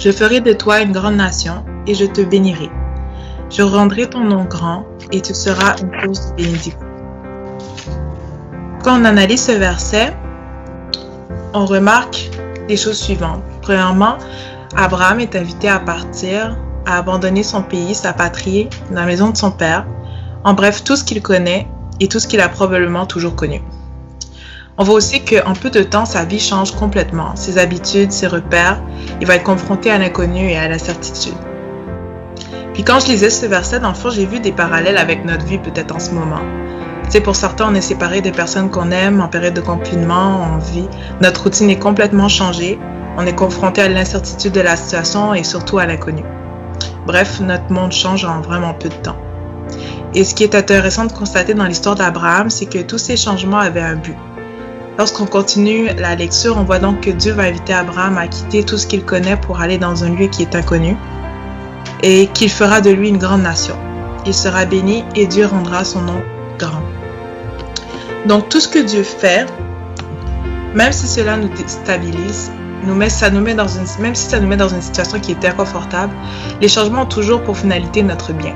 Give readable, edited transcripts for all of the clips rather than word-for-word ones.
Je ferai de toi une grande nation et je te bénirai. Je rendrai ton nom grand et tu seras une source de bénédiction. Quand on analyse ce verset, on remarque les choses suivantes. Premièrement, Abraham est invité à partir, à abandonner son pays, sa patrie, la maison de son père, en bref, tout ce qu'il connaît et tout ce qu'il a probablement toujours connu. On voit aussi qu'en peu de temps, sa vie change complètement. Ses habitudes, ses repères, il va être confronté à l'inconnu et à l'incertitude. Puis quand je lisais ce verset, dans le fond, j'ai vu des parallèles avec notre vie peut-être en ce moment. Tu sais, pour certains, on est séparés des personnes qu'on aime en période de confinement, on vit. Notre routine est complètement changée. On est confronté à l'incertitude de la situation et surtout à l'inconnu. Bref, notre monde change en vraiment peu de temps. Et ce qui est intéressant de constater dans l'histoire d'Abraham, c'est que tous ces changements avaient un but. Lorsqu'on continue la lecture, on voit donc que Dieu va inviter Abraham à quitter tout ce qu'il connaît pour aller dans un lieu qui est inconnu et qu'il fera de lui une grande nation. Il sera béni et Dieu rendra son nom grand. Donc tout ce que Dieu fait, même si cela nous déstabilise, même si ça nous met dans une situation qui est inconfortable, les changements ont toujours pour finalité notre bien.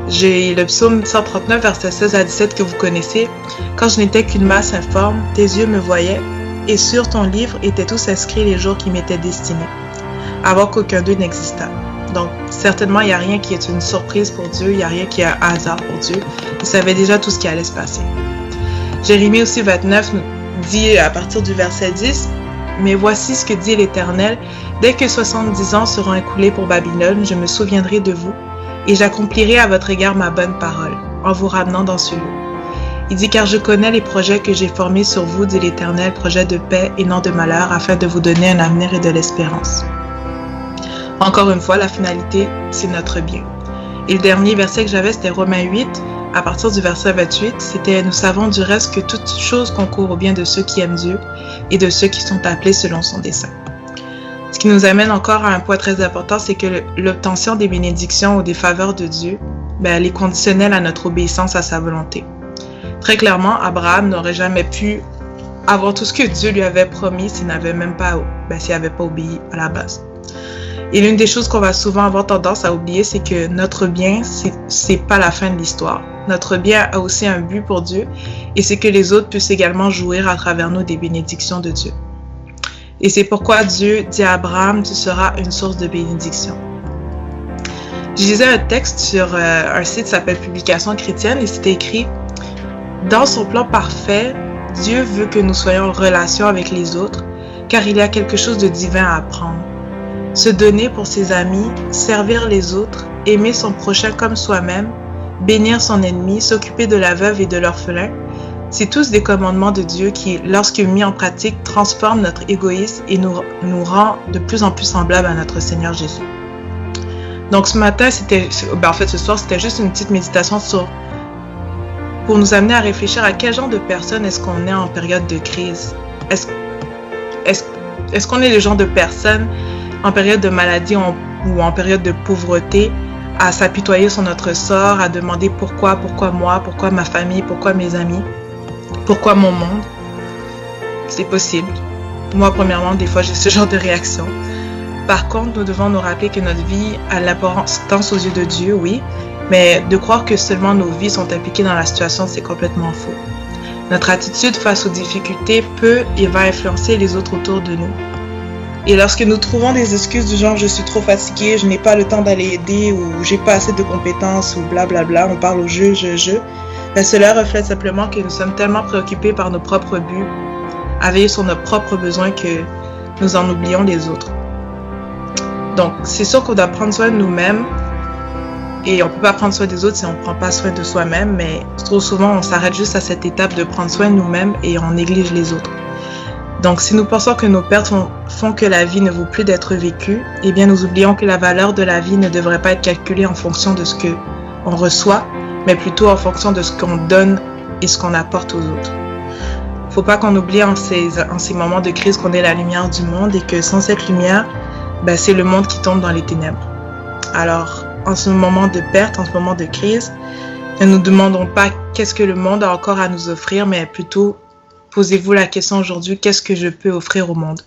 J'ai le psaume 139, versets 16 à 17 que vous connaissez. « Quand je n'étais qu'une masse informe, tes yeux me voyaient, et sur ton livre étaient tous inscrits les jours qui m'étaient destinés, avant qu'aucun d'eux n'existât. » Donc, certainement, il n'y a rien qui est une surprise pour Dieu, il n'y a rien qui est un hasard pour Dieu. Il savait déjà tout ce qui allait se passer. Jérémie aussi 29 nous dit à partir du verset 10, « Mais voici ce que dit l'Éternel, dès que 70 ans seront écoulés pour Babylone, je me souviendrai de vous, et j'accomplirai à votre égard ma bonne parole, en vous ramenant dans ce lieu. Il dit, car je connais les projets que j'ai formés sur vous, dit l'Éternel, projets de paix et non de malheur, afin de vous donner un avenir et de l'espérance. » Encore une fois, la finalité, c'est notre bien. Et le dernier verset que j'avais, c'était Romains 8, à partir du verset 28, c'était « Nous savons du reste que toute chose concourt au bien de ceux qui aiment Dieu et de ceux qui sont appelés selon son dessein. » Ce qui nous amène encore à un point très important, c'est que l'obtention des bénédictions ou des faveurs de Dieu, elle est conditionnelle à notre obéissance à sa volonté. Très clairement, Abraham n'aurait jamais pu avoir tout ce que Dieu lui avait promis s'il n'avait pas obéi à la base. Et l'une des choses qu'on va souvent avoir tendance à oublier, c'est que notre bien, c'est pas la fin de l'histoire. Notre bien a aussi un but pour Dieu, et c'est que les autres puissent également jouir à travers nous des bénédictions de Dieu. Et c'est pourquoi Dieu dit à Abraham, tu seras une source de bénédiction. Je lisais un texte sur un site qui s'appelle Publications chrétiennes et c'était écrit « Dans son plan parfait, Dieu veut que nous soyons en relation avec les autres, car il y a quelque chose de divin à apprendre. Se donner pour ses amis, servir les autres, aimer son prochain comme soi-même, bénir son ennemi, s'occuper de la veuve et de l'orphelin, c'est tous des commandements de Dieu qui, lorsque mis en pratique, transforment notre égoïsme et nous rend de plus en plus semblables à notre Seigneur Jésus. » Donc ce matin, ce soir, c'était juste une petite méditation pour nous amener à réfléchir à quel genre de personne est-ce qu'on est en période de crise. Est-ce qu'on est le genre de personne en période de maladie ou en période de pauvreté à s'apitoyer sur notre sort, à demander pourquoi moi, pourquoi ma famille, pourquoi mes amis, pourquoi mon monde? C'est possible. Moi, premièrement, des fois, j'ai ce genre de réaction. Par contre, nous devons nous rappeler que notre vie a l'importance aux yeux de Dieu, oui, mais de croire que seulement nos vies sont impliquées dans la situation, c'est complètement faux. Notre attitude face aux difficultés peut et va influencer les autres autour de nous. Et lorsque nous trouvons des excuses du genre « je suis trop fatigué, je n'ai pas le temps d'aller aider » ou « j'ai pas assez de compétences » ou blablabla, on parle au je, cela reflète simplement que nous sommes tellement préoccupés par nos propres buts, à veiller sur nos propres besoins que nous en oublions les autres. Donc, c'est sûr qu'on doit prendre soin de nous-mêmes et on ne peut pas prendre soin des autres si on ne prend pas soin de soi-même, mais trop souvent, on s'arrête juste à cette étape de prendre soin de nous-mêmes et on néglige les autres. Donc, si nous pensons que nos pertes font que la vie ne vaut plus d'être vécue, eh bien, nous oublions que la valeur de la vie ne devrait pas être calculée en fonction de ce qu'on reçoit, mais plutôt en fonction de ce qu'on donne et ce qu'on apporte aux autres. Faut pas qu'on oublie en ces moments de crise qu'on est la lumière du monde et que sans cette lumière, c'est le monde qui tombe dans les ténèbres. Alors, en ce moment de perte, en ce moment de crise, ne nous demandons pas qu'est-ce que le monde a encore à nous offrir, mais plutôt posez-vous la question aujourd'hui, qu'est-ce que je peux offrir au monde?